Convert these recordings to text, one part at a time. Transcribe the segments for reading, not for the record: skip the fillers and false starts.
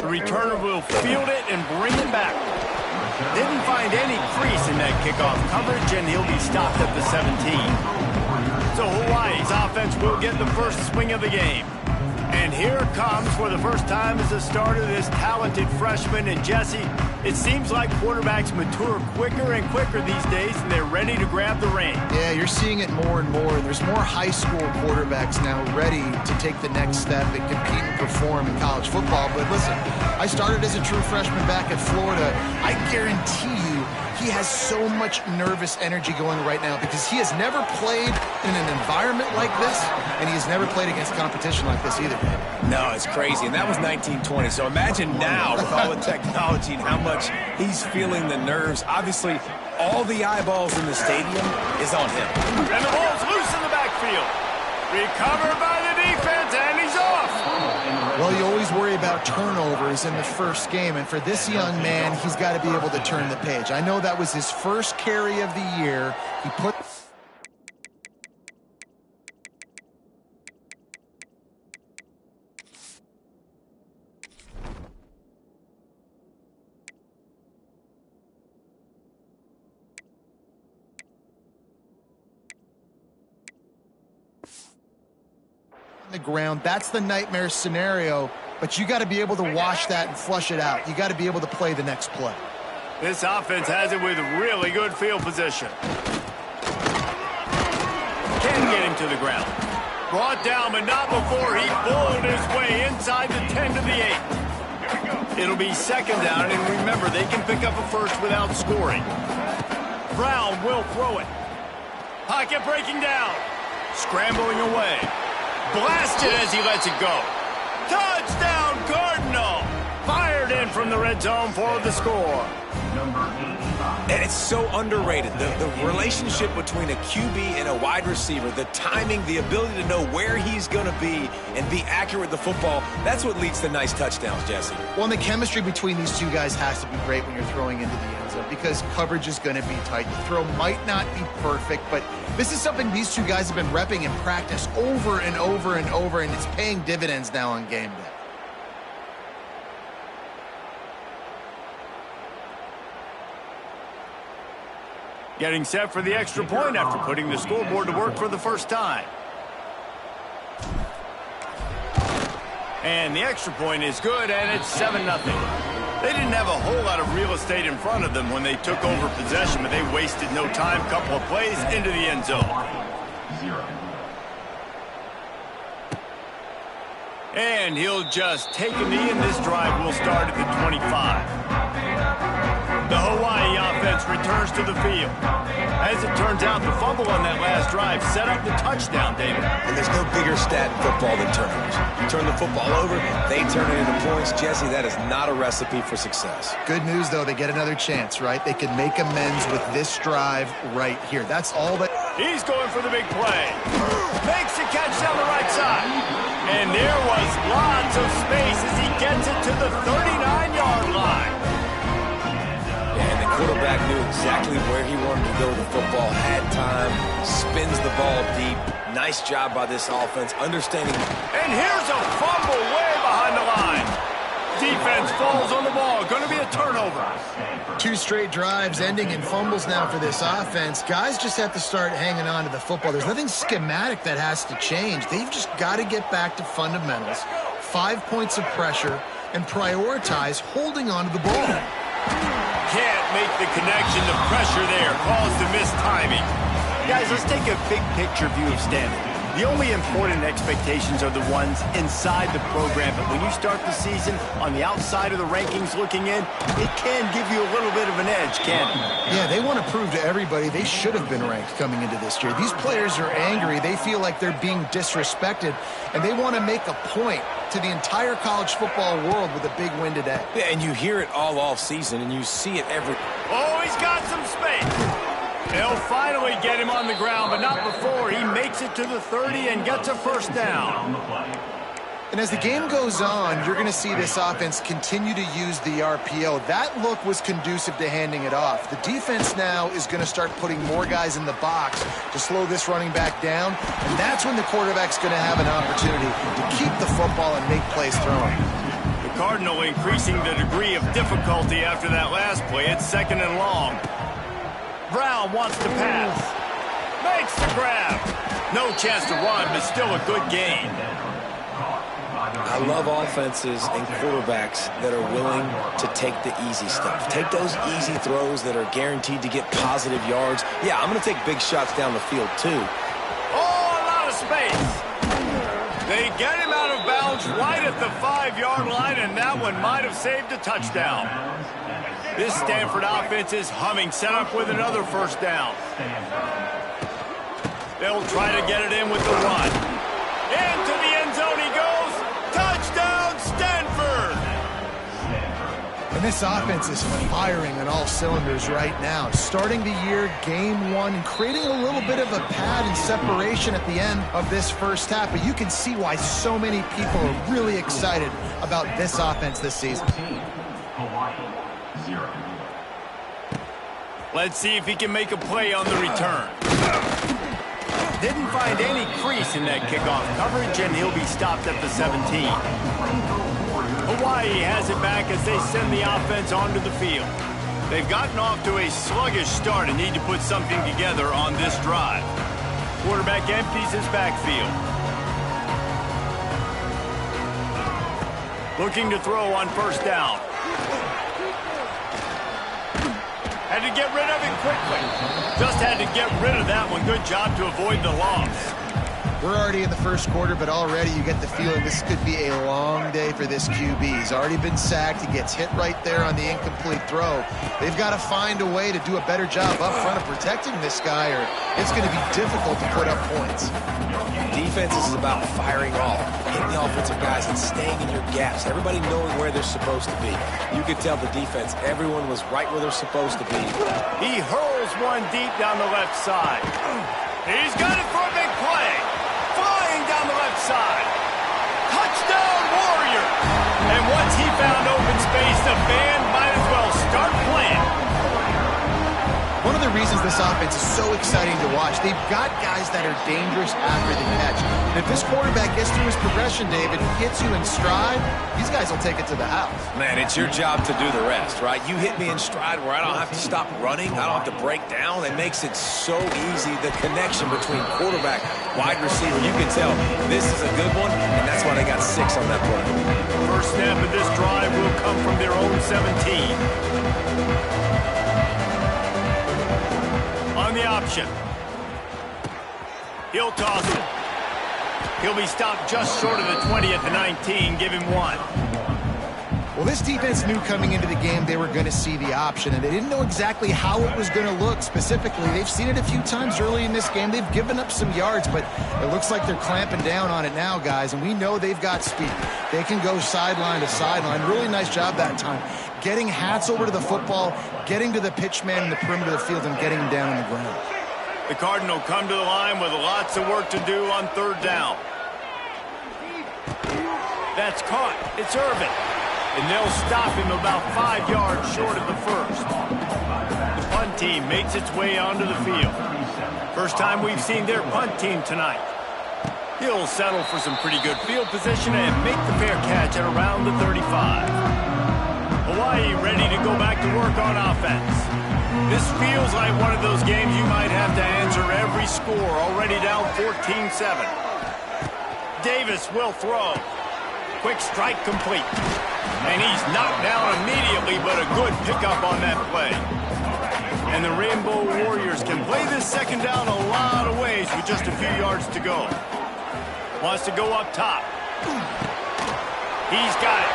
The returner will field it and bring it back. Didn't find any crease in that kickoff coverage, and he'll be stopped at the 17. So Hawaii's offense will get the first swing of the game. And here comes for the first time as a starter this talented freshman. And Jesse, it seems like quarterbacks mature quicker and quicker these days, and they're ready to grab the reins. Yeah, you're seeing it more and more. There's more high school quarterbacks now ready to take the next step and compete and perform in college football. But listen, I started as a true freshman back at Florida. I guarantee you he has so much nervous energy going right now because he has never played in an environment like this, and he has never played against competition like this either. No, it's crazy, and that was 1920. So imagine now with all the technology and how much he's feeling the nerves. Obviously, all the eyeballs in the stadium is on him. And the ball's loose in the backfield. Recovered by the defense, and he's off. Well, you always worry about turnovers in the first game, and for this young man, he's got to be able to turn the page. I know that was his first carry of the year. He put the ground. That's the nightmare scenario, but you got to be able to wash that and flush it out. You got to be able to play the next play. This offense has it with really good field position. Can't get him to the ground. Brought down, but not before he bowled his way inside the 10 to the 8. It'll be second down, and remember, they can pick up a first without scoring. Brown will throw it. Pocket breaking down. Scrambling away. Blasted as he lets it go. Touchdown, Cardinal! Fired in from the red zone for the score. And it's so underrated. The relationship between a QB and a wide receiver, the timing, the ability to know where he's going to be and be accurate with the football, that's what leads to nice touchdowns, Jesse. Well, and the chemistry between these two guys has to be great when you're throwing into the end zone because coverage is going to be tight. The throw might not be perfect, but this is something these two guys have been repping in practice over and over and over, and it's paying dividends now on game day. Getting set for the extra point after putting the scoreboard to work for the first time. And the extra point is good, and it's 7-0. They didn't have a whole lot of real estate in front of them when they took over possession, but they wasted no time. Couple of plays into the end zone. And he'll just take a knee, and this drive will start at the 25. The Hawaii offense returns to the field. As it turns out, the fumble on that last drive set up the touchdown, David. And there's no bigger stat in football than turnovers. You turn the football over, they turn it into points. Jesse, that is not a recipe for success. Good news, though, they get another chance, right? They can make amends with this drive right here. That's all that... He's going for the big play. Makes the catch down the right side. And there was lots of space as he gets it to the 39-yard line. And the quarterback knew exactly where he wanted to go with the football, had time, spins the ball deep. Nice job by this offense, understanding. And here's a fumble way behind the line. Defense falls on the ball. Going to be a turnover. 2 straight drives ending in fumbles now for this offense. Guys just have to start hanging on to the football. There's nothing schematic that has to change. They've just got to get back to fundamentals, 5 points of pressure, and prioritize holding on to the ball. Can't make the connection. The pressure there caused the missed timing. Guys, let's take a big picture view of Stanford. The only important expectations are the ones inside the program, but when you start the season on the outside of the rankings looking in, it can give you a little bit of an edge, can't it? Yeah, they want to prove to everybody they should have been ranked coming into this year. These players are angry. They feel like they're being disrespected, and they want to make a point to the entire college football world with a big win today. Yeah, and you hear it all off season, and you see it every... Oh, he's got some space. They'll finally get him on the ground, but not before he makes it to the 30 and gets a first down. And as the game goes on, you're going to see this offense continue to use the RPO. That look was conducive to handing it off. The defense now is going to start putting more guys in the box to slow this running back down, and that's when the quarterback's going to have an opportunity to keep the football and make plays throwing. The Cardinal increasing the degree of difficulty after that last play. It's 2nd and long. Brown wants to pass. Makes the grab. No chance to run, but still a good gain. I love offenses and quarterbacks that are willing to take the easy stuff. Take those easy throws that are guaranteed to get positive yards. Yeah, I'm going to take big shots down the field, too. Oh, a lot of space. They get him out of bounds right at the 5-yard line, and that one might have saved a touchdown. This Stanford offense is humming, set up with another first down. They'll try to get it in with the run. Into the end zone he goes. Touchdown, Stanford! And this offense is firing on all cylinders right now. Starting the year, game 1, and creating a little bit of a pad and separation at the end of this first half. But you can see why so many people are really excited about this offense this season. Let's see if he can make a play on the return. Didn't find any crease in that kickoff coverage, and he'll be stopped at the 17. Hawaii has it back as they send the offense onto the field. They've gotten off to a sluggish start and need to put something together on this drive. Quarterback empties his backfield. Looking to throw on first down. Had to get rid of it quickly. Just had to get rid of that one. Good job to avoid the loss. We're already in the first quarter, but already you get the feeling this could be a long day for this QB. He's already been sacked. He gets hit right there on the incomplete throw. They've got to find a way to do a better job up front of protecting this guy, or it's going to be difficult to put up points. Defense is about firing off, hitting the offensive guys and staying in your gaps. Everybody knowing where they're supposed to be. You could tell the defense, everyone was right where they're supposed to be. He hurls one deep down the left side. He's got it for a big play. Flying down the left side. Touchdown, Warrior. And once he found open space, the band might as well start playing. One of the reasons this offense is so exciting to watch, they've got guys that are dangerous after the catch. And if this quarterback gets through his progression, David, hits you in stride, these guys will take it to the house. Man, it's your job to do the rest, right? You hit me in stride where I don't have to stop running. I don't have to break down. It makes it so easy, the connection between quarterback, wide receiver. You can tell this is a good one, and that's why they got 6 on that play. First snap of this drive will come from their own 17. On the option. He'll toss it. He'll be stopped just short of the 20 at the 19. Give him 1. Well, this defense knew coming into the game they were going to see the option, and they didn't know exactly how it was going to look specifically. They've seen it a few times early in this game. They've given up some yards, but it looks like they're clamping down on it now, guys, and we know they've got speed. They can go sideline to sideline. Really nice job that time. Getting Hats over to the football, getting to the pitch man in the perimeter of the field, and getting him down on the ground. The Cardinal come to the line with lots of work to do on 3rd down. That's caught. It's Irvin. And they'll stop him about 5 yards short of the first. The punt team makes its way onto the field. First time we've seen their punt team tonight. He'll settle for some pretty good field position and make the fair catch at around the 35. Hawaii ready to go back to work on offense. This feels like one of those games you might have to answer every score, already down 14-7. Davis will throw. Quick strike complete. And he's knocked down immediately, but a good pickup on that play. And the Rainbow Warriors can play this 2nd down a lot of ways with just a few yards to go. Wants to go up top. He's got it.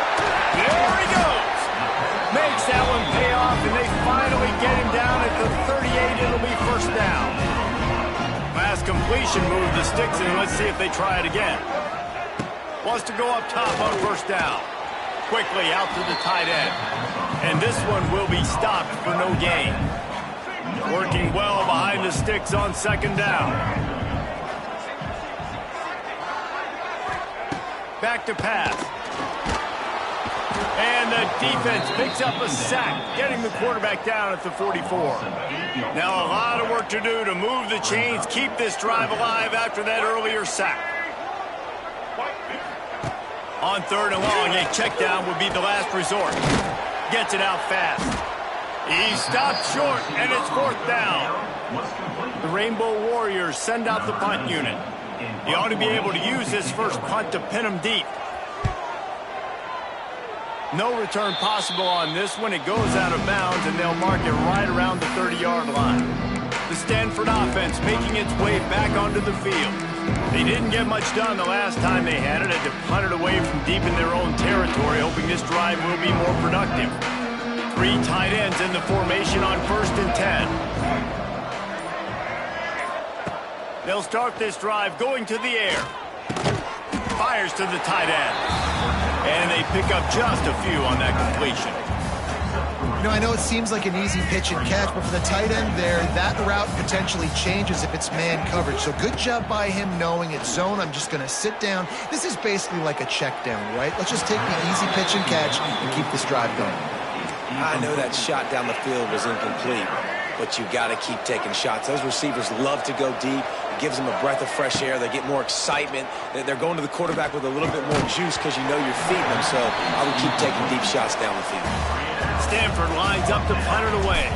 There he goes. Makes that one pay off, and they finally get him down at the 38. It'll be first down. Last completion moved the sticks, and let's see if they try it again. Wants to go up top on first down. Quickly out to the tight end. And this one will be stopped for no gain. Working well behind the sticks on 2nd down. Back to pass. And the defense picks up a sack, getting the quarterback down at the 44. Now a lot of work to do to move the chains, keep this drive alive after that earlier sack. On 3rd and long, a check down would be the last resort. Gets it out fast. He stopped short, and it's 4th down. The Rainbow Warriors send out the punt unit. He ought to be able to use this first punt to pin him deep. No return possible on this one. It goes out of bounds, and they'll mark it right around the 30-yard line. The Stanford offense making its way back onto the field. They didn't get much done the last time they had it. Had to punt it away from deep in their own territory, hoping this drive will be more productive. 3 tight ends in the formation on 1st and 10. They'll start this drive going to the air. Fires to the tight end. And they pick up just a few on that completion. You know, I know it seems like an easy pitch and catch, but for the tight end there, that route potentially changes if it's man coverage. So good job by him knowing it's zone. I'm just going to sit down. This is basically like a check down, right? Let's just take the easy pitch and catch and keep this drive going. I know that shot down the field was incomplete, but you got to keep taking shots. Those receivers love to go deep. It gives them a breath of fresh air. They get more excitement. They're going to the quarterback with a little bit more juice because you know you're feeding them. So I would keep taking deep shots down the field. Stanford lines up to punt it away.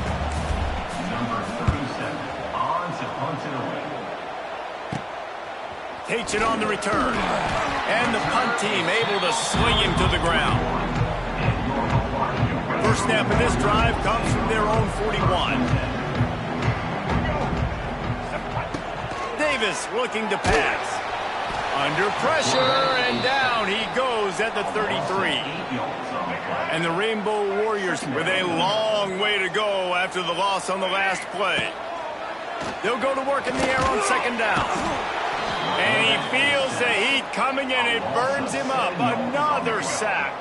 Takes it on the return. And the punt team able to swing him to the ground. First snap of this drive comes from their own 41. Davis looking to pass. Under pressure, and down he goes at the 33. And the Rainbow Warriors with a long way to go after the loss on the last play. They'll go to work in the air on 2nd down. And he feels the heat coming, and it burns him up. Another sack.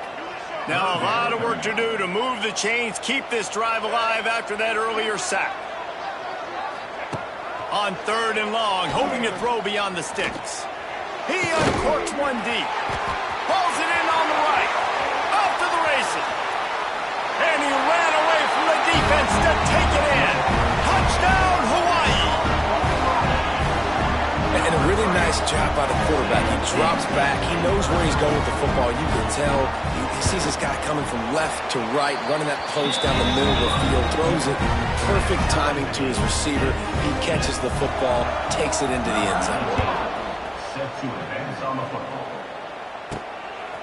Now a lot of work to do to move the chains, keep this drive alive after that earlier sack. On 3rd and long, hoping to throw beyond the sticks. He uncorks one deep. Pulls it in on the right. Off to the races. And he ran away from the defense to take it in. Touchdown, Hawaii. And a really nice job by the quarterback. He drops back. He knows where he's going with the football. You can tell he sees this guy coming from left to right, running that post down the middle of the field, throws it. Perfect timing to his receiver. He catches the football, takes it into the end zone.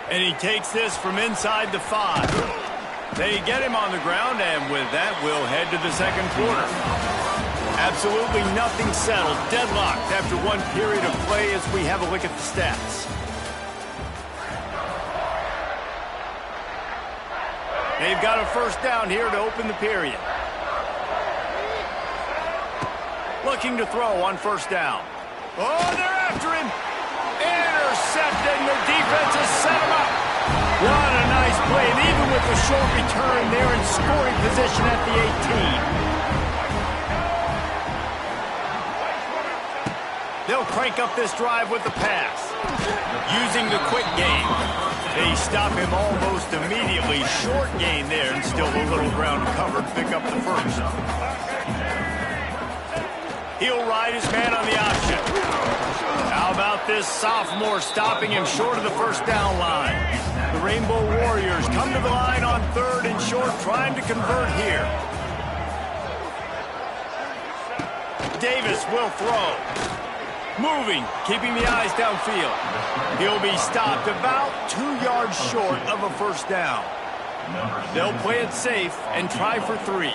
And he takes this from inside the 5. They get him on the ground, and with that, we'll head to the 2nd quarter. Absolutely nothing settled, deadlocked after one period of play as we have a look at the stats. They've got a first down here to open the period. Looking to throw on 1st down. Oh, they're after him. Intercepting. The defense has set him up. What a nice play. And even with the short return, they're in scoring position at the 18. They'll crank up this drive with the pass. Using the quick game. They stop him almost immediately. Short gain there, and still a little ground covered to pick up the first. He'll ride his man on the option. How about this sophomore stopping him short of the 1st down line? The Rainbow Warriors come to the line on 3rd and short, trying to convert here. Davis will throw. Moving, keeping the eyes downfield. He'll be stopped about 2 yards short of a 1st down. They'll play it safe and try for 3.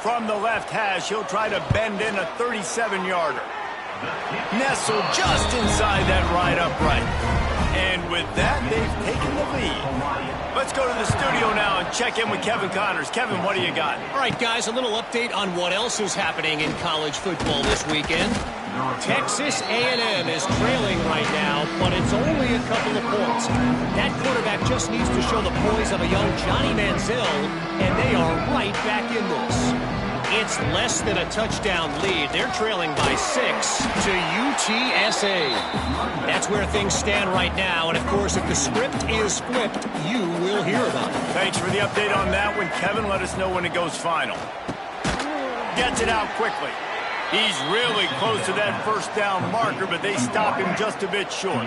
From the left hash, he'll try to bend in a 37-yarder. Nestled just inside that right upright. And with that, they've taken the lead. Let's go to the studio now and check in with Kevin Connors. Kevin, what do you got? All right, guys, a little update on what else is happening in college football this weekend. Texas A&M is trailing right now, but it's only a couple of points. That quarterback just needs to show the poise of a young Johnny Manziel, and they are right back in this. It's less than a touchdown lead. They're trailing by 6 to UTSA. That's where things stand right now, and of course, if the script is flipped, you will hear about it. Thanks for the update on that one, Kevin. Let us know when it goes final. Gets it out quickly. He's really close to that 1st down marker, but they stop him just a bit short.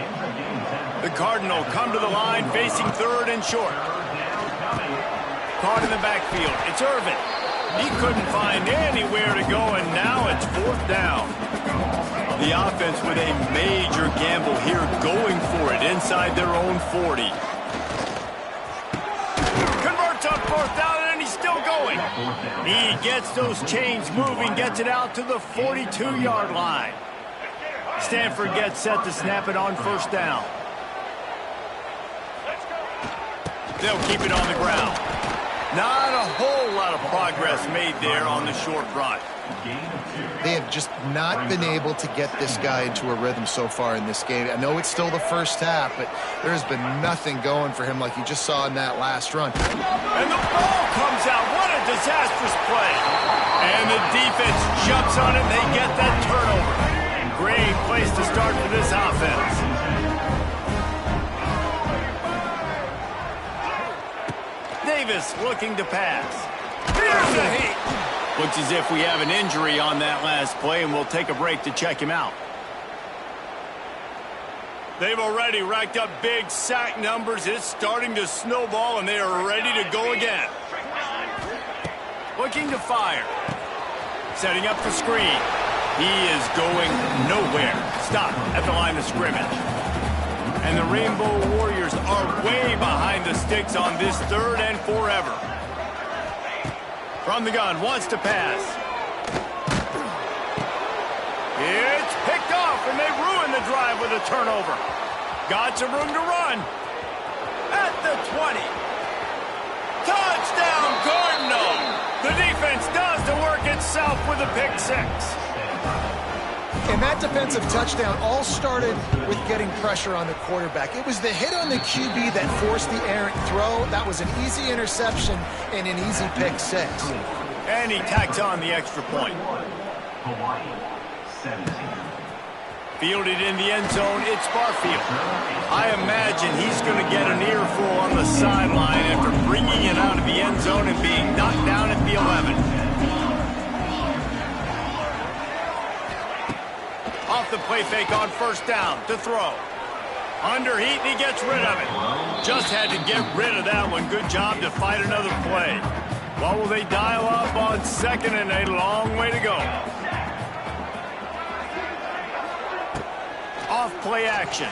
The Cardinal come to the line facing third and short. Caught in the backfield. It's Irvin. He couldn't find anywhere to go, and now it's fourth down. The offense with a major gamble here, going for it inside their own 40. Converts on fourth down, and he's still going. He gets those chains moving, gets it out to the 42-yard line. Stanford gets set to snap it on first down. They'll keep it on the ground. Not a whole lot of progress made there on the short run. They have just not been able to get this guy into a rhythm so far in this game. I know it's still the first half, but there's been nothing going for him like you just saw in that last run. And the ball comes out. What a disastrous play. And the defense jumps on it, and they get that turnover. Great place to start for this offense. Davis looking to pass. Here's the heat. Looks as if we have an injury on that last play, and we'll take a break to check him out. They've already racked up big sack numbers. It's starting to snowball, and they are ready to go again. Looking to fire. Setting up the screen. He is going nowhere. Stop at the line of scrimmage. And the Rainbow Warriors are way behind the sticks on this third and forever. From the gun, wants to pass. It's picked off, and they ruin the drive with a turnover. Got some room to run. At the 20. Touchdown, Cardinal! The defense does the work itself with a pick six. And that defensive touchdown all started with getting pressure on the quarterback. It was the hit on the QB that forced the errant throw. That was an easy interception and an easy pick six. And he tacks on the extra point. Fielded in the end zone, it's Barfield. I imagine he's going to get an earful on the sideline after bringing it out of the end zone and being knocked down at the 11. Off the play fake on first down to throw. Under heat, and he gets rid of it. Just had to get rid of that one. Good job to fight another play. What will they dial up on second, and a long way to go. Off play action.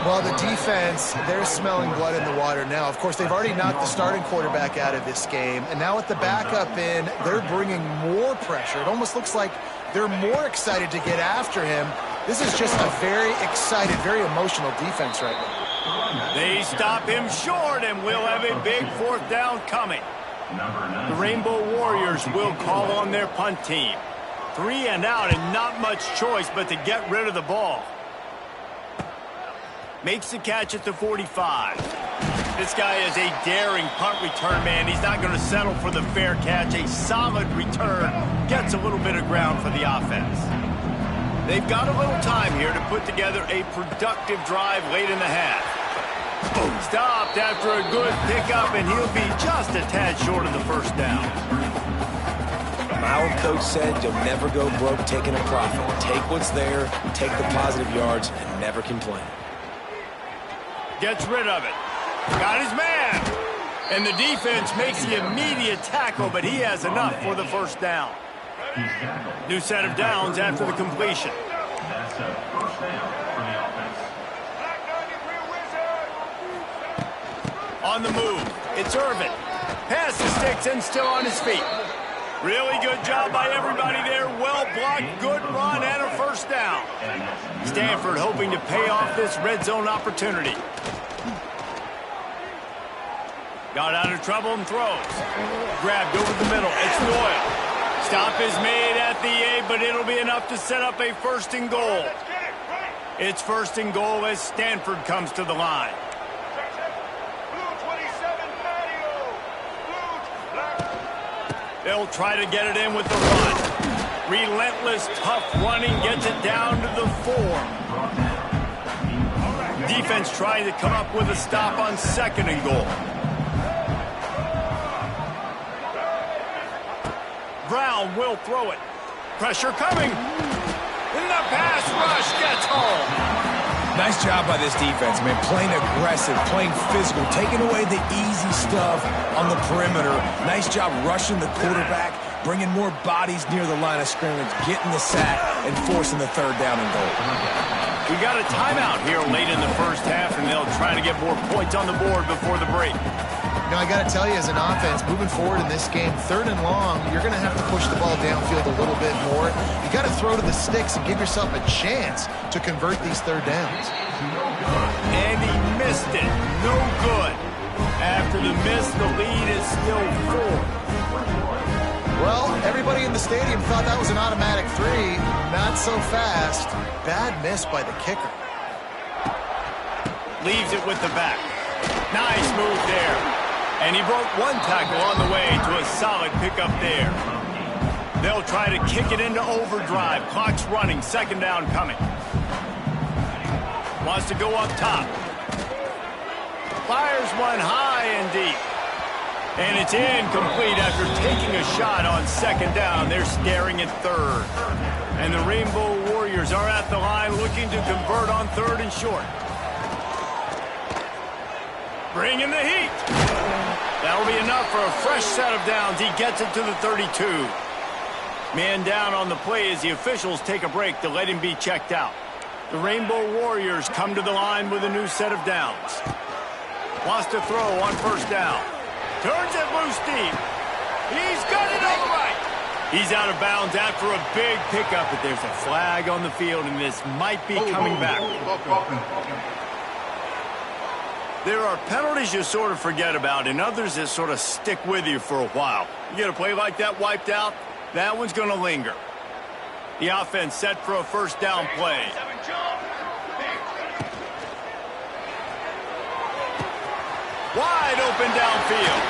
Well, the defense, they're smelling blood in the water now. Of course, they've already knocked the starting quarterback out of this game. And now with the backup in, they're bringing more pressure. It almost looks like they're more excited to get after him. This is just a very excited, very emotional defense right now. They stop him short, and we'll have a big fourth down coming. The Rainbow Warriors will call on their punt team. 3 and out, and not much choice but to get rid of the ball. Makes the catch at the 45. This guy is a daring punt return man. He's not going to settle for the fair catch. A solid return. Gets a little bit of ground for the offense. They've got a little time here to put together a productive drive late in the half. Stopped after a good pickup, and he'll be just a tad short of the first down. My old coach said you'll never go broke taking a profit. Take what's there, take the positive yards, and never complain. Gets rid of it. Got his man. And the defense makes the immediate tackle, but he has enough for the first down. New set of downs after the completion. On the move, it's Irvin. Pass the sticks and still on his feet. Really good job by everybody there. Well blocked, good run, and a first down. Stanford hoping to pay off this red zone opportunity. Got out of trouble and throws. Grabbed over the middle. It's Doyle. Stop is made at the 8, but it'll be enough to set up a first and goal. It's first and goal as Stanford comes to the line. They'll try to get it in with the run. Relentless, tough running gets it down to the 4. Defense trying to come up with a stop on second and goal. Brown will throw it. Pressure coming. And the pass rush gets home. Nice job by this defense, man. Playing aggressive, playing physical, taking away the easy stuff on the perimeter. Nice job rushing the quarterback, bringing more bodies near the line of scrimmage, getting the sack, and forcing the third down and goal. We got a timeout here late in the first half, and they'll try to get more points on the board before the break. You know, I got to tell you, as an offense, moving forward in this game, 3rd and long, you're going to have to push the ball downfield a little bit more. You got to throw to the sticks and give yourself a chance to convert these 3rd downs. And he missed it. No good. After the miss, the lead is still 4. Well, everybody in the stadium thought that was an automatic 3. Not so fast. Bad miss by the kicker. Leaves it with the back. Nice move there. And he broke one tackle on the way to a solid pickup there. They'll try to kick it into overdrive. Clock's running. 2nd down coming. Wants to go up top. Fires one high and deep. And it's incomplete after taking a shot on 2nd down. They're staring at 3rd. And the Rainbow Warriors are at the line looking to convert on 3rd and short. Bringing the heat. That'll be enough for a fresh set of downs. He gets it to the 32. Man down on the play as the officials take a break to let him be checked out. The Rainbow Warriors come to the line with a new set of downs. Wants to throw on 1st down. Turns it loose deep. He's got it all right. He's out of bounds after a big pickup, but there's a flag on the field, and this might be coming back. There are penalties you sort of forget about and others that sort of stick with you for a while. You get a play like that wiped out, that one's going to linger. The offense set for a 1st down play. Wide open downfield.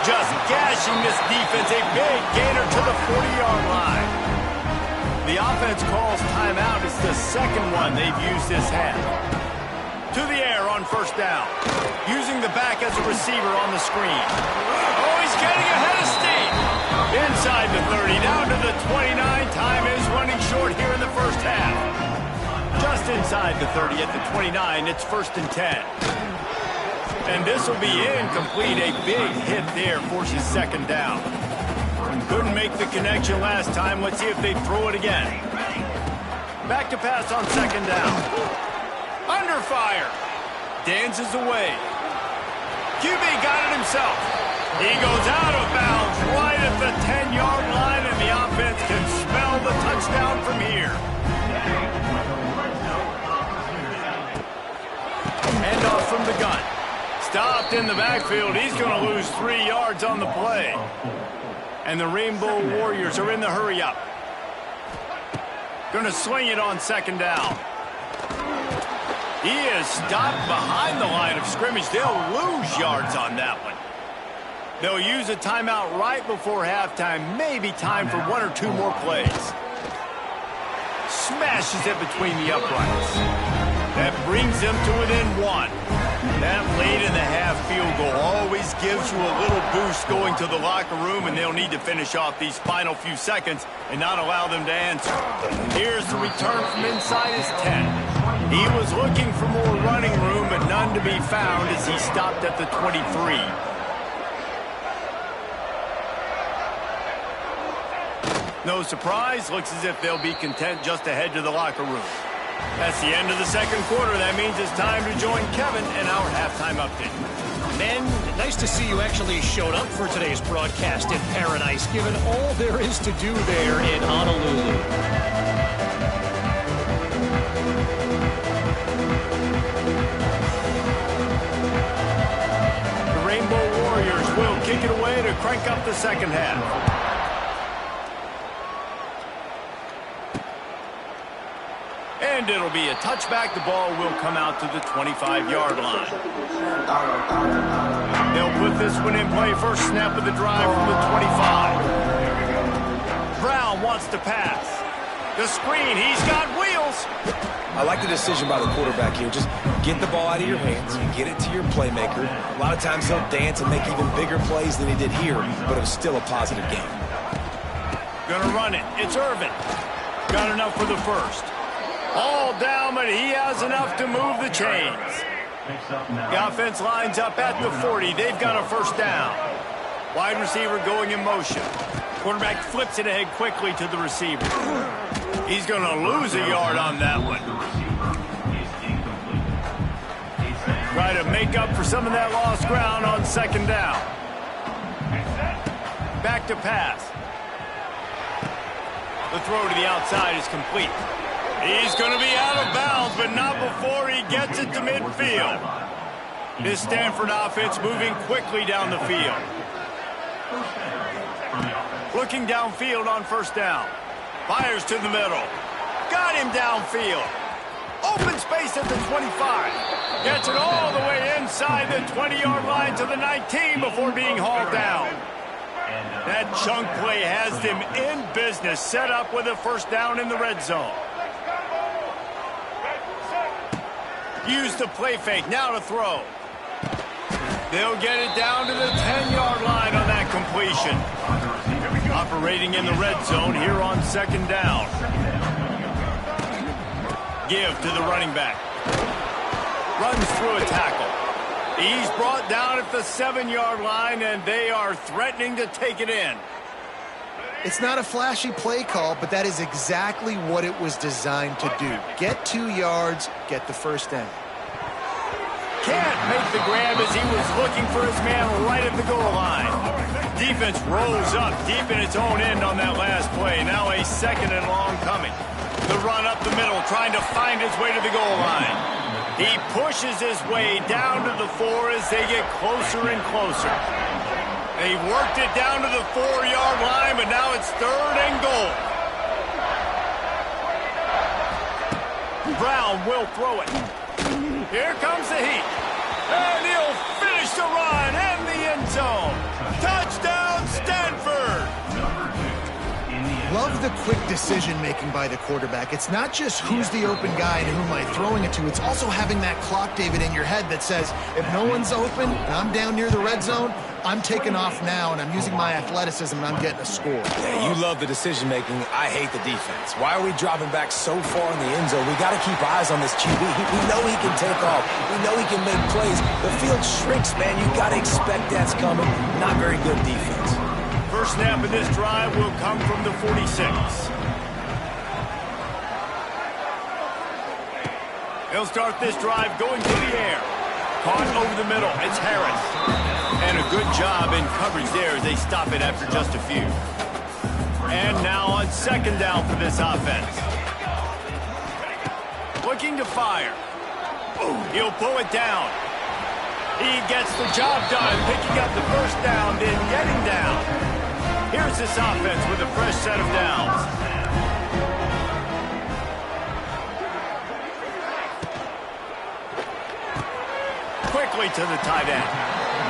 Just gashing this defense. A big gainer to the 40-yard line. The offense calls timeout. It's the 2nd one they've used this half. To the air on 1st down. Using the back as a receiver on the screen. Oh, he's getting ahead of steam. Inside the 30, down to the 29. Time is running short here in the first half. Just inside the 30 at the 29. It's 1st and 10. And this will be incomplete. A big hit there forces 2nd down. Couldn't make the connection last time. Let's see if they throw it again. Back to pass on 2nd down. Under fire. Dances away. QB got it himself. He goes out of bounds right at the 10-yard line, and the offense can smell the touchdown from here. Handoff from the gun. Stopped in the backfield. He's going to lose 3 yards on the play. And the Rainbow Warriors are in the hurry-up. Going to swing it on 2nd down. He is stopped behind the line of scrimmage. They'll lose yards on that one. They'll use a timeout right before halftime. Maybe time for 1 or 2 more plays. Smashes it between the uprights. That brings them to within 1. That late in the half field goal always gives you a little boost going to the locker room, and they'll need to finish off these final few seconds and not allow them to answer. Here's the return from inside his 10. He was looking for more running room, but none to be found as he stopped at the 23. No surprise, looks as if they'll be content just to head to the locker room. That's the end of the 2nd quarter. That means it's time to join Kevin in our halftime update. Men, nice to see you actually showed up for today's broadcast in paradise, given all there is to do there in Honolulu. The Rainbow Warriors will kick it away to crank up the 2nd half. And it'll be a touchback. The ball will come out to the 25-yard line. They'll put this one in play. First snap of the drive from the 25. Brown wants to pass. The screen. He's got wheels. I like the decision by the quarterback here. Just get the ball out of your hands. You get it to your playmaker. A lot of times he'll dance and make even bigger plays than he did here, but it was still a positive game. Gonna run it. It's Irvin. Got enough for the first. All down, but he has enough to move the chains. The offense lines up at the 40. They've got a first down. Wide receiver going in motion. Quarterback flips it ahead quickly to the receiver. He's going to lose a yard on that one. Try to make up for some of that lost ground on second down. Back to pass. The throw to the outside is complete. He's going to be out of bounds, but not before he gets it to midfield. This Stanford offense moving quickly down the field. Looking downfield on first down. Fires to the middle. Got him downfield. Open space at the 25. Gets it all the way inside the 20-yard line to the 19 before being hauled down. That chunk play has them in business, set up with a first down in the red zone. Use the play fake, now to throw. They'll get it down to the 10-yard line on that completion. Operating in the red zone here on second down. Give to the running back. Runs through a tackle. He's brought down at the 7-yard line, and they are threatening to take it in. It's not a flashy play call, but that is exactly what it was designed to do. Get 2 yards, get the first down. Can't make the grab as he was looking for his man right at the goal line. Defense rolls up deep in its own end on that last play. Now a second and long coming. The run up the middle, trying to find his way to the goal line. He pushes his way down to the 4 as they get closer and closer. They've worked it down to the 4-yard line, but now it's third and goal. Brown will throw it. Here comes the heat. And he'll finish the run in the end zone. Touchdown, Stanford! Love the quick decision-making by the quarterback. It's not just who's the open guy and who am I throwing it to. It's also having that clock, David, in your head that says, if no one's open and I'm down near the red zone, I'm taking off now and I'm using my athleticism and I'm getting a score. Yeah, you love the decision-making. I hate the defense. Why are we dropping back so far in the end zone? We got to keep eyes on this QB. We know he can take off. We know he can make plays. The field shrinks, man. You got to expect that's coming. Not very good defense. First snap of this drive will come from the 46. He'll start this drive going to the air. Caught over the middle. It's Harris. And a good job in coverage there as they stop it after just a few. And now on second down for this offense. Looking to fire. He'll pull it down. He gets the job done, picking up the first down, then getting down. Here's this offense with a fresh set of downs. Quickly to the tight end.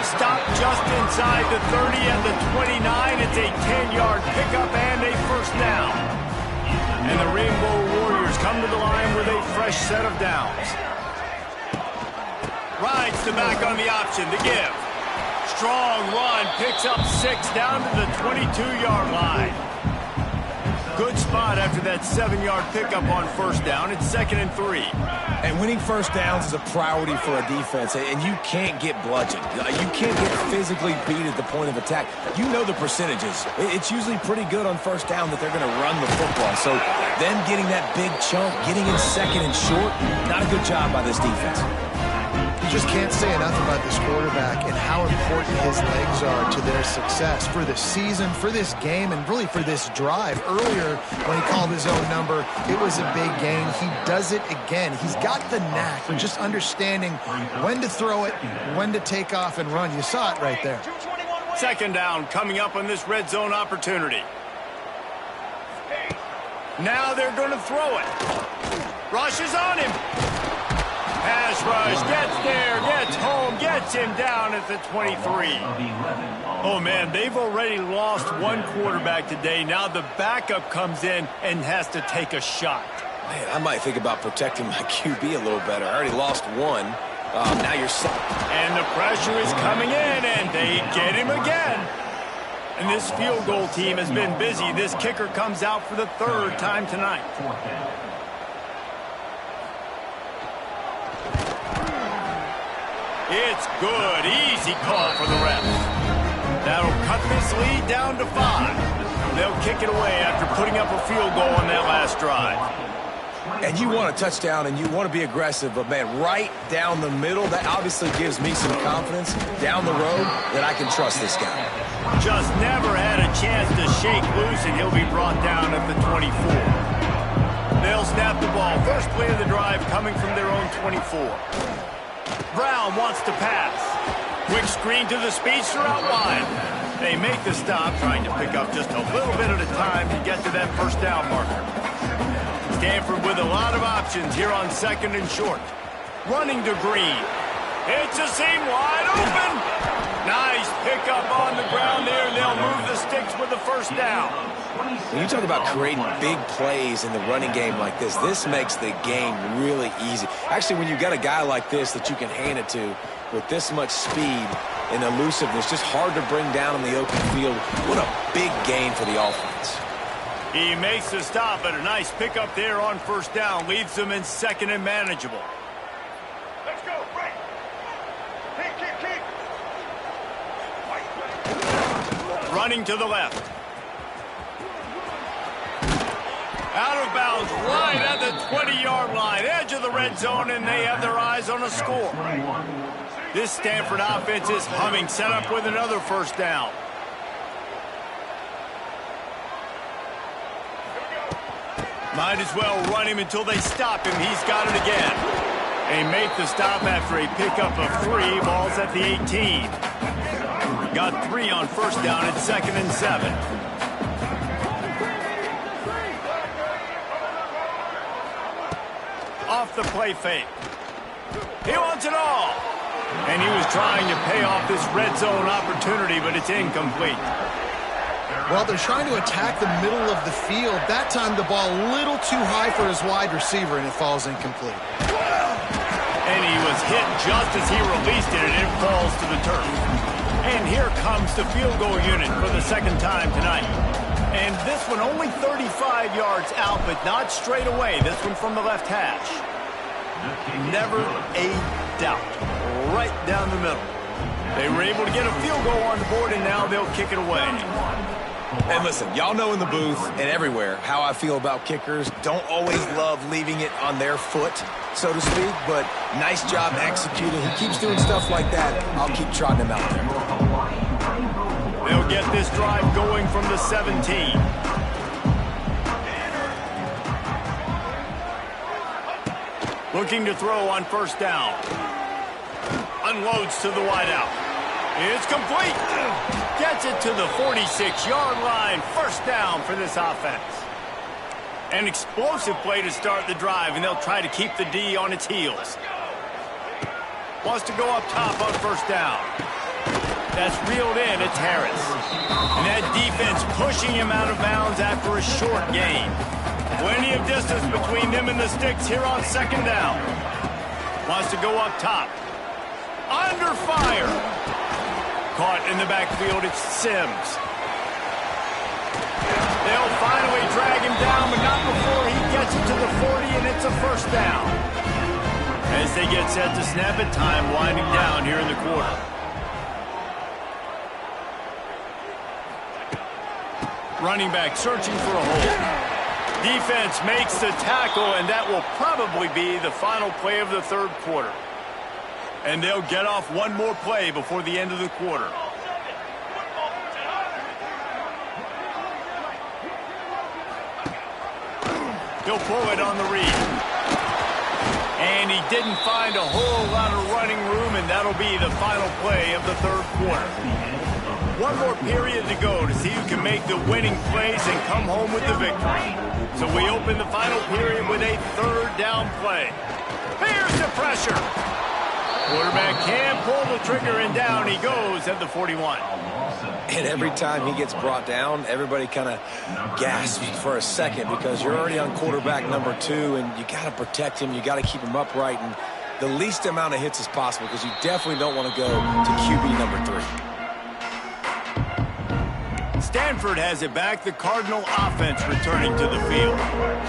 Stop just inside the 30 and the 29. It's a 10-yard pickup and a first down. And the Rainbow Warriors come to the line with a fresh set of downs. Rides the back on the option to give. Strong run, picks up 6 down to the 22-yard line. Good spot after that 7-yard pickup on first down. It's 2nd and 3. And winning first downs is a priority for a defense, and you can't get bludgeoned. You can't get physically beat at the point of attack. You know the percentages. It's usually pretty good on first down that they're going to run the football. So them getting that big chunk, getting in 2nd and short, not a good job by this defense. You just can't say enough about this quarterback and how important his legs are to their success for the season, for this game, and really for this drive. Earlier, when he called his own number, it was a big gain. He does it again. He's got the knack for just understanding when to throw it, when to take off and run. You saw it right there. Second down coming up on this red zone opportunity. Now they're going to throw it. Rush is on him. Pass rush, gets there, gets home, gets him down at the 23. Oh, man, they've already lost one quarterback today. Now the backup comes in and has to take a shot. Man, I might think about protecting my QB a little better. I already lost one. Now you're set. And the pressure is coming in, and they get him again. And this field goal team has been busy. This kicker comes out for the 3rd time tonight. It's good. Easy call for the refs. That'll cut this lead down to 5. They'll kick it away after putting up a field goal on that last drive. And you want a touchdown and you want to be aggressive, but, man, right down the middle, that obviously gives me some confidence down the road that I can trust this guy. Just never had a chance to shake loose, and he'll be brought down at the 24. They'll snap the ball. First play of the drive coming from their own 24. Brown wants to pass. Quick screen to the speedster out wide. They make the stop, trying to pick up just a little bit at a time to get to that first down marker. Stanford with a lot of options here on 2nd and short. Running to Green. It's a seam wide open. Nice pickup on the ground there, and they'll move the sticks with the first down. When you talk about creating big plays in the running game like this makes the game really easy. Actually, when you've got a guy like this that you can hand it to with this much speed and elusiveness, just hard to bring down in the open field. What a big gain for the offense. He makes the stop, but a nice pickup there on first down. Leaves them in 2nd and manageable. Let's go, right. Kick. Running to the left. Out of bounds, right at the 20-yard line. Edge of the red zone, and they have their eyes on a score. This Stanford offense is humming, set up with another first down. Might as well run him until they stop him. He's got it again. They make the stop after a pickup of 3. Ball's at the 18. Got 3 on first down at 2nd and 7. Off the play fake. He wants it all. And he was trying to pay off this red zone opportunity, but it's incomplete. Well, they're trying to attack the middle of the field. That time the ball a little too high for his wide receiver, and it falls incomplete. And he was hit just as he released it, and it falls to the turf. And here comes the field goal unit for the 2nd time tonight. And this one only 35 yards out, but not straight away. This one from the left hash. Never a doubt. Right down the middle. They were able to get a field goal on the board, and now they'll kick it away. And listen, y'all know in the booth and everywhere how I feel about kickers. Don't always love leaving it on their foot, so to speak, but nice job executing. He keeps doing stuff like that. I'll keep trotting him out there. They'll get this drive going from the 17. Looking to throw on first down. Unloads to the wideout. It's complete. Gets it to the 46-yard line. First down for this offense. An explosive play to start the drive, and they'll try to keep the D on its heels. Wants to go up top on first down. That's reeled in. It's Harris. And that defense pushing him out of bounds after a short gain. Plenty of distance between them and the sticks here on 2nd down. Wants to go up top. Under fire. Caught in the backfield, it's Sims. They'll finally drag him down, but not before he gets it to the 40, and it's a first down. As they get set to snap it, time winding down here in the quarter. Running back searching for a hole. Defense makes the tackle, and that will probably be the final play of the 3rd quarter. And they'll get off one more play before the end of the quarter. He'll pull it on the read. And he didn't find a whole lot of running room, and that'll be the final play of the 3rd quarter. One more period to go to see who can make the winning plays and come home with the victory. So we open the final period with a 3rd down play. Here's the pressure. Quarterback can't pull the trigger, and down he goes at the 41. And every time he gets brought down, everybody kind of gasps for a second because you're already on quarterback number 2, and you got to protect him. You got to keep him upright and the least amount of hits as possible because you definitely don't want to go to QB number 3. Stanford has it back. The Cardinal offense returning to the field.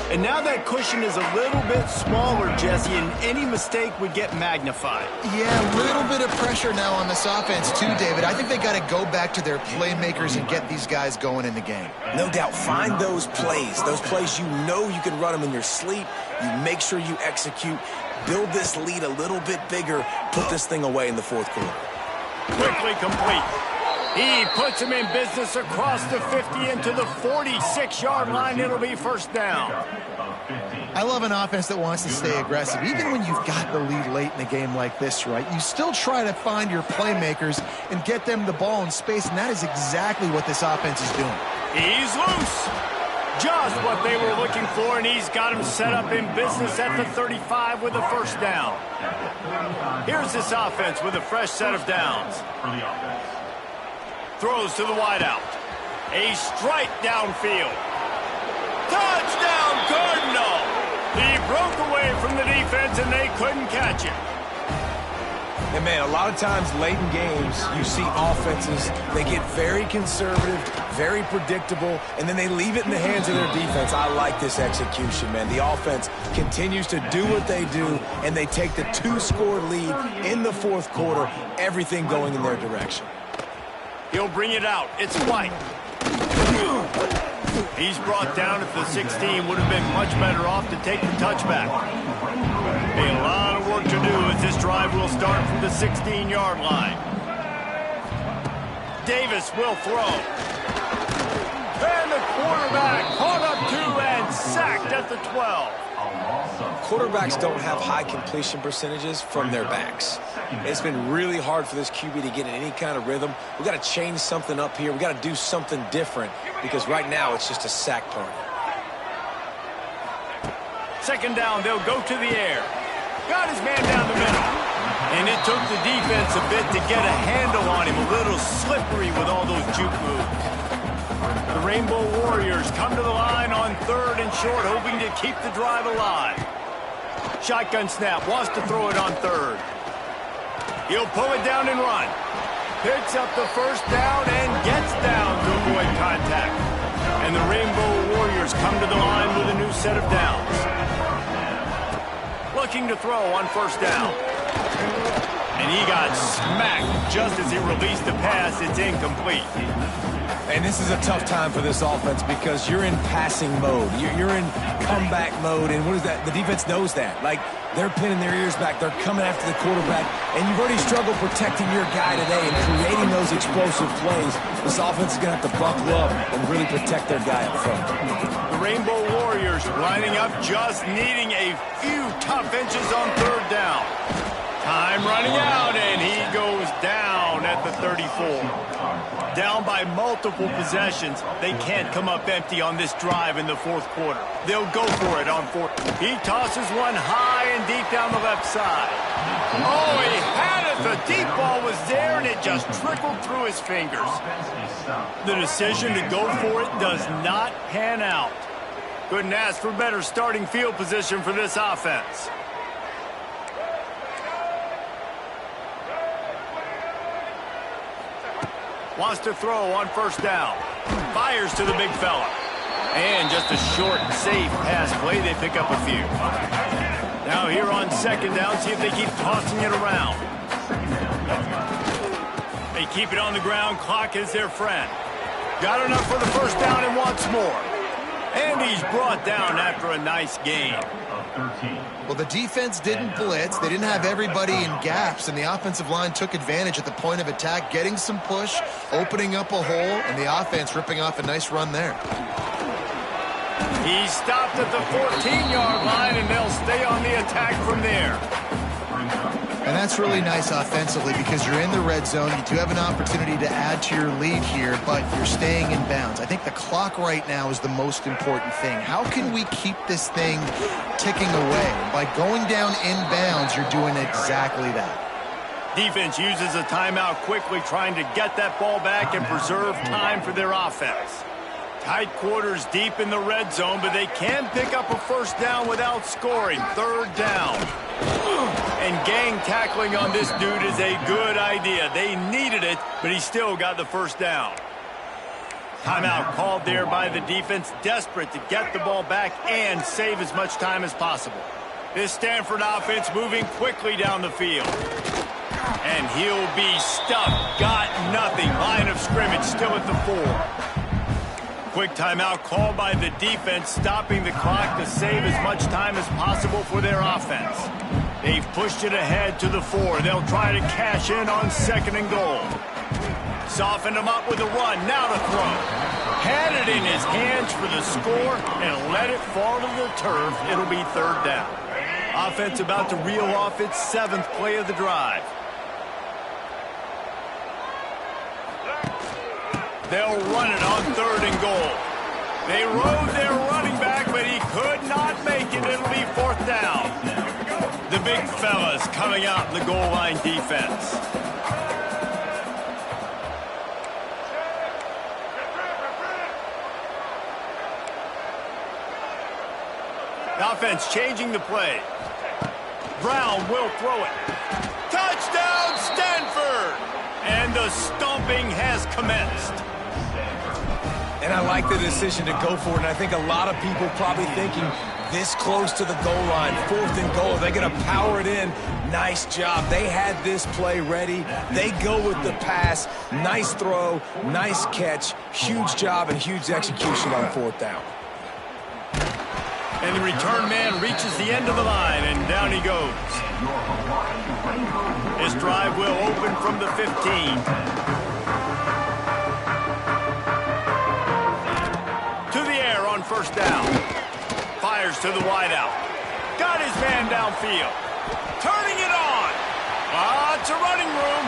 And now that cushion is a little bit smaller, Jesse, and any mistake would get magnified. Yeah, a little bit of pressure now on this offense too, David. I think they got to go back to their playmakers and get these guys going in the game. No doubt. Find those plays you know you can run them in your sleep. You make sure you execute. Build this lead a little bit bigger. Put this thing away in the fourth quarter. Quickly complete. He puts him in business across the 50 into the 46-yard line. It'll be first down. I love an offense that wants to stay aggressive. Even when you've got the lead late in a game like this, right, you still try to find your playmakers and get them the ball in space, and that is exactly what this offense is doing. He's loose. Just what they were looking for, and he's got him set up in business at the 35 with a first down. Here's this offense with a fresh set of downs. Throws to the wideout. A strike downfield. Touchdown, Cardinal! He broke away from the defense, and they couldn't catch him. And, man, a lot of times late in games, you see offenses, they get very conservative, very predictable, and then they leave it in the hands of their defense. I like this execution, man. The offense continues to do what they do, and they take the 2-score lead in the fourth quarter, everything going in their direction. He'll bring it out. It's White. He's brought down at the 16. Would have been much better off to take the touchback. A lot of work to do as this drive will start from the 16-yard line. Davis will throw. And the quarterback caught up to and sacked at the 12. Quarterbacks don't have high completion percentages from their backs. It's been really hard for this QB to get in any kind of rhythm. We've got to change something up here. We've got to do something different because right now it's just a sack party. Second down, they'll go to the air. Got his man down the middle. And it took the defense a bit to get a handle on him. A little slippery with all those juke moves. The Rainbow Warriors come to the line on 3rd and short, hoping to keep the drive alive. Shotgun snap, wants to throw it on 3rd. He'll pull it down and run. Picks up the first down and gets down to avoid contact. And the Rainbow Warriors come to the line with a new set of downs. Looking to throw on first down. And he got smacked just as he released the pass. It's incomplete. And this is a tough time for this offense because you're in passing mode. You're in comeback mode, and what is that? The defense knows that. Like, they're pinning their ears back. They're coming after the quarterback, and you've already struggled protecting your guy today and creating those explosive plays. This offense is going to have to buckle up and really protect their guy up front. The Rainbow Warriors lining up, just needing a few tough inches on 3rd down. Time running out, and he goes down at the 34. Down by multiple possessions. They can't come up empty on this drive in the fourth quarter. They'll go for it on 4th. He tosses one high and deep down the left side. Oh, he had it. The deep ball was there, and it just trickled through his fingers. The decision to go for it does not pan out. Couldn't ask for better starting field position for this offense. Wants to throw on first down. Fires to the big fella. And just a short, safe pass play. They pick up a few. Now here on second down, see if they keep tossing it around. They keep it on the ground. Clock is their friend. Got enough for the first down and wants more. And he's brought down after a nice gain. Well, the defense didn't blitz. They didn't have everybody in gaps, and the offensive line took advantage at the point of attack, getting some push, opening up a hole, and the offense ripping off a nice run there. He stopped at the 14-yard line, and they'll stay on the attack from there. And that's really nice offensively because you're in the red zone. You do have an opportunity to add to your lead here, but you're staying in bounds. I think the clock right now is the most important thing. How can we keep this thing ticking away? By going down in bounds, you're doing exactly that. Defense uses a timeout quickly, trying to get that ball back and preserve time for their offense. Tight quarters deep in the red zone, but they can pick up a first down without scoring. 3rd down. And gang tackling on this dude is a good idea. They needed it, but he still got the first down. Timeout called there by the defense, desperate to get the ball back and save as much time as possible. This Stanford offense moving quickly down the field. And he'll be stuffed. Got nothing. Line of scrimmage still at the 4. Quick timeout called by the defense, stopping the clock to save as much time as possible for their offense. They've pushed it ahead to the 4. They'll try to cash in on 2nd and goal. Softened him up with a run. Now to throw. Had it in his hands for the score and let it fall to the turf. It'll be 3rd down. Offense about to reel off its 7th play of the drive. They'll run it on 3rd and goal. They rode their running back, but he could not make it. It'll be 4th down. The big fellas coming out in the goal line defense. The offense changing the play. Brown will throw it. Touchdown, Stanford! And the stomping has commenced. And I like the decision to go for it. And I think a lot of people probably thinking this close to the goal line, 4th and goal, they're going to power it in. Nice job. They had this play ready. They go with the pass. Nice throw, nice catch. Huge job and huge execution on 4th down. And the return man reaches the end of the line, and down he goes. This drive will open from the 15. On 1st down. Fires to the wideout. Got his man downfield. Turning it on. Lots of running room.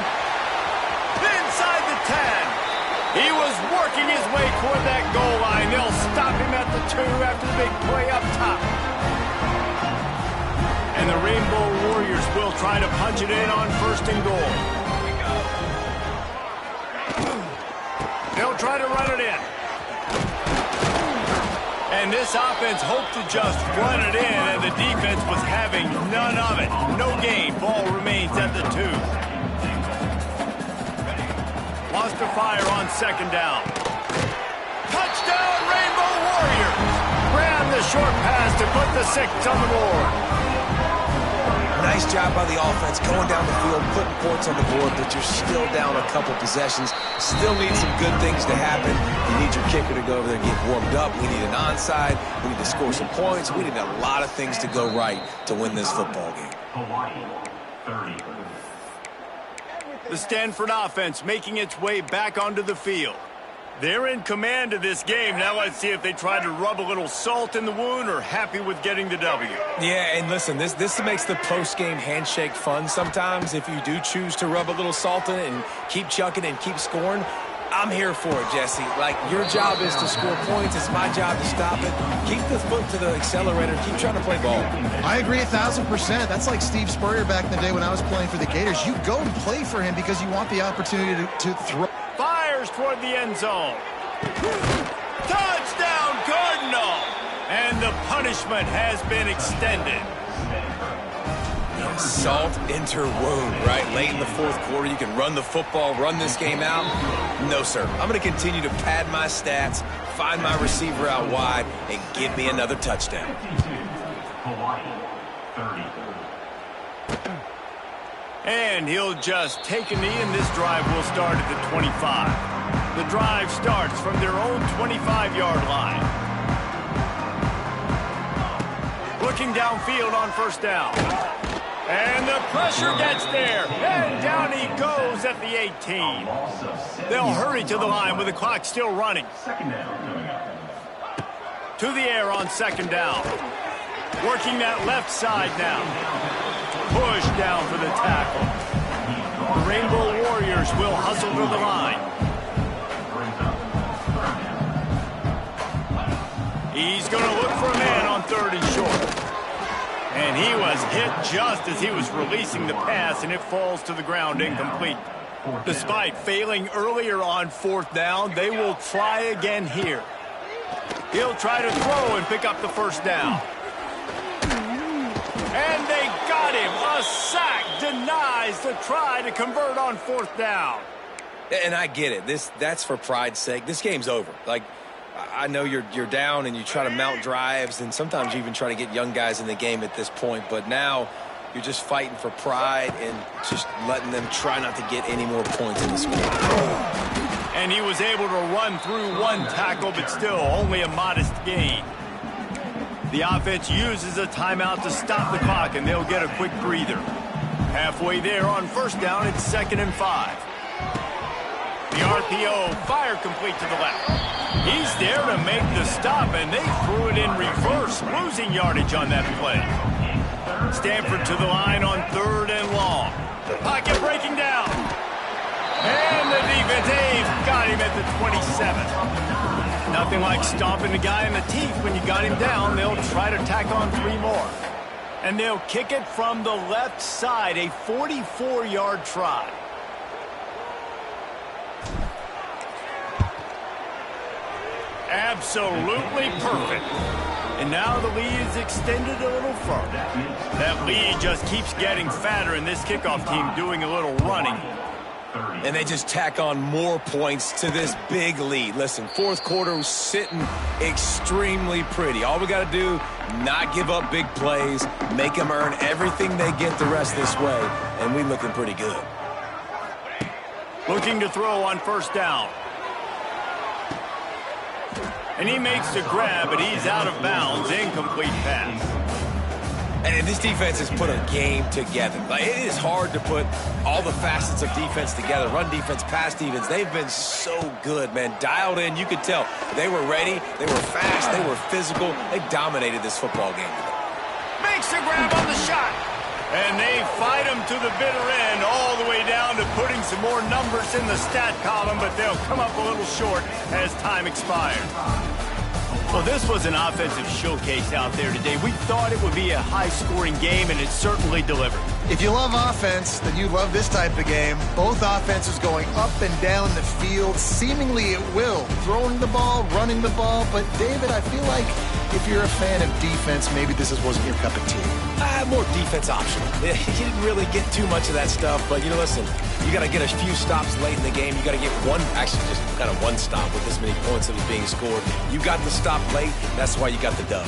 Inside the 10. He was working his way toward that goal line. They'll stop him at the 2 after the big play up top. And the Rainbow Warriors will try to punch it in on 1st and goal. They'll try to run it in. And this offense hoped to just run it in, and the defense was having none of it. No gain. Ball remains at the 2. Lost to fire on 2nd down. Touchdown, Rainbow Warriors! Ran the short pass to put the 6 on the board. Nice job by the offense going down the field, putting points on the board, but you're still down a couple possessions. Still need some good things to happen. You need your kicker to go over there and get warmed up. We need an onside. We need to score some points. We need a lot of things to go right to win this football game. The Stanford offense making its way back onto the field. They're in command of this game. Now let's see if they try to rub a little salt in the wound or happy with getting the W. Yeah, and listen, this makes the post-game handshake fun sometimes. If you do choose to rub a little salt in it and keep chucking and keep scoring, I'm here for it, Jesse. Like, your job is to score points. It's my job to stop it. Keep the foot to the accelerator. Keep trying to play ball. I agree 1,000%. That's like Steve Spurrier back in the day when I was playing for the Gators. You go and play for him because you want the opportunity to throw. Fires toward the end zone. Touchdown, Cardinal! And the punishment has been extended. Salt enter wound, right? Late in the 4th quarter, you can run the football, run this game out. No, sir. I'm going to continue to pad my stats, find my receiver out wide, and give me another touchdown. And he'll just take a knee, and this drive will start at the 25. The drive starts from their own 25-yard line. Looking downfield on 1st down. And the pressure gets there. And down he goes at the 18. They'll hurry to the line with the clock still running. To the air on 2nd down. Working that left side now. Push down for the tackle. The Rainbow Warriors will hustle to the line. He's going to look for a man on 3rd and short. And he was hit just as he was releasing the pass, and it falls to the ground incomplete. Despite failing earlier on 4th down, they will try again here. He'll try to throw and pick up the 1st down. And they got him. A sack denies the try to convert on 4th down. And I get it. That's for pride's sake. This game's over. Like, I know you're down and you try to mount drives, and sometimes you even try to get young guys in the game at this point. But now you're just fighting for pride and just letting them try not to get any more points in this game. And he was able to run through one tackle, but still only a modest gain. The offense uses a timeout to stop the clock, and they'll get a quick breather. Halfway there on first down, it's 2nd and 5. The RPO, fire complete to the left. He's there to make the stop, and they threw it in reverse, losing yardage on that play. Stanford to the line on 3rd and long. Pocket breaking down. And the defense, they've got him at the 27. Nothing like stomping the guy in the teeth when you got him down. They'll try to tack on 3 more. And they'll kick it from the left side, a 44-yard try. Absolutely perfect. And now the lead is extended a little further. That lead just keeps getting fatter, and this kickoff team doing a little running. And they just tack on more points to this big lead. Listen, 4th quarter was sitting extremely pretty. All we got to do, not give up big plays, make them earn everything they get the rest this way, and we looking pretty good. Looking to throw on first down. And he makes the grab, but he's out of bounds. Incomplete pass. And this defense has put a game together. Like, it is hard to put all the facets of defense together. Run defense, pass defense. They've been so good, man. Dialed in. You could tell. They were ready. They were fast. They were physical. They dominated this football game today. Makes the grab on the shot. And they fight him to the bitter end, all the way down to putting some more numbers in the stat column, but they'll come up a little short as time expires. Well, this was an offensive showcase out there today. We thought it would be a high-scoring game, and it certainly delivered. If you love offense, then you love this type of game. Both offenses going up and down the field, seemingly at will. Throwing the ball, running the ball. But, David, I feel like if you're a fan of defense, maybe this wasn't your cup of tea. More defense optional. You didn't really get too much of that stuff, but, listen, you got to get a few stops late in the game. You got to get just kind of one stop with this many points that was being scored. You got the stop late. That's why you got the dub.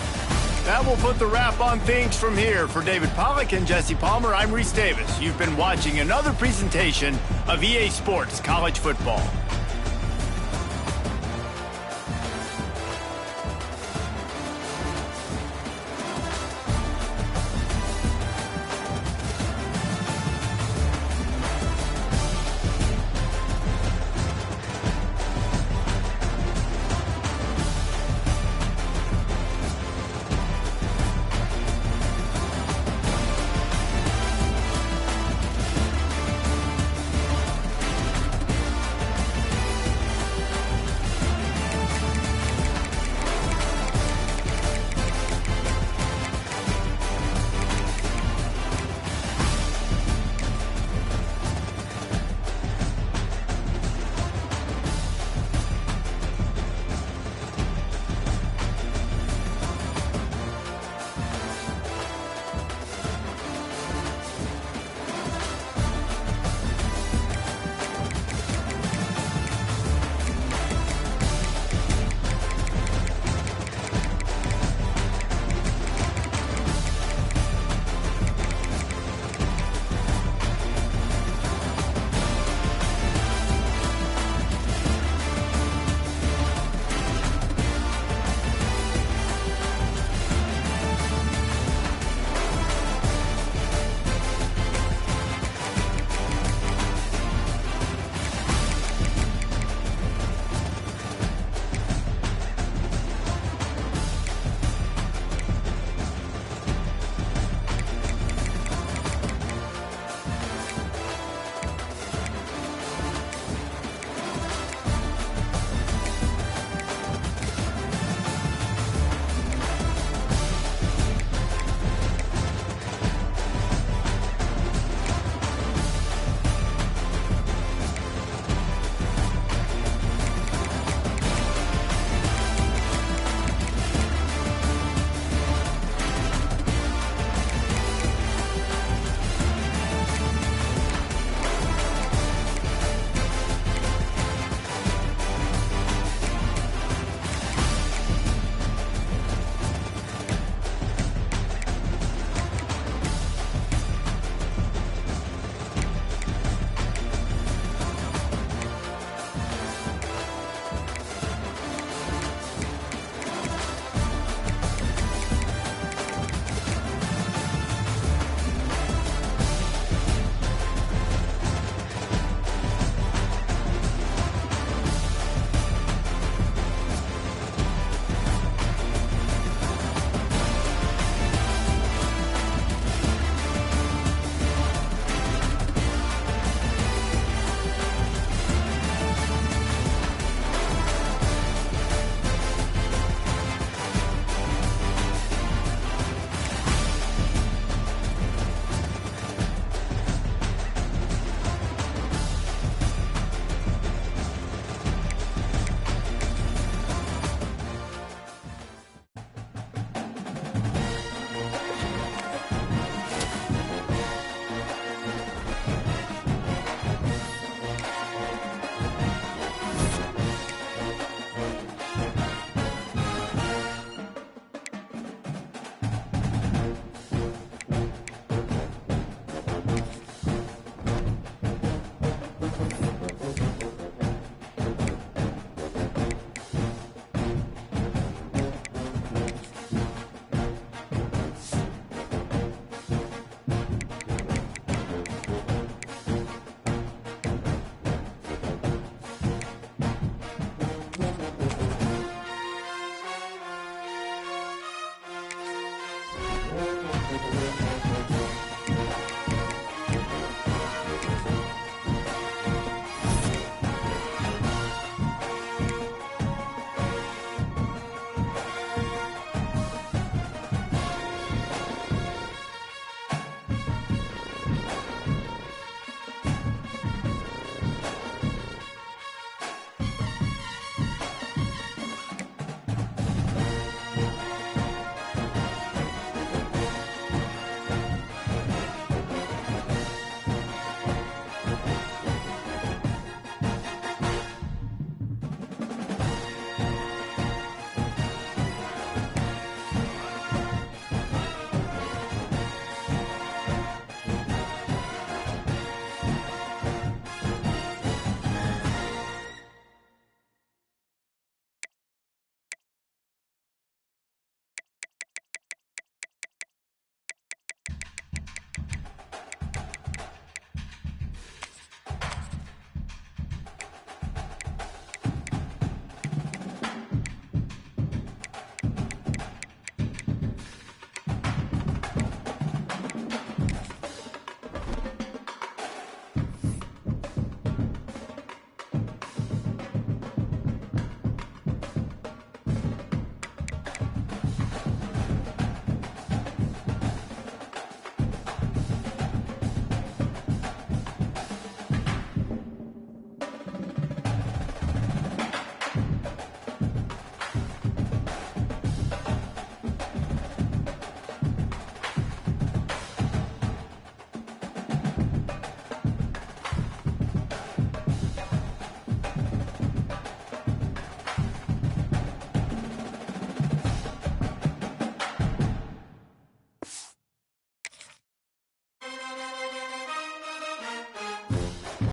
That will put the wrap on things from here. For David Pollack and Jesse Palmer, I'm Reese Davis. You've been watching another presentation of EA Sports College Football.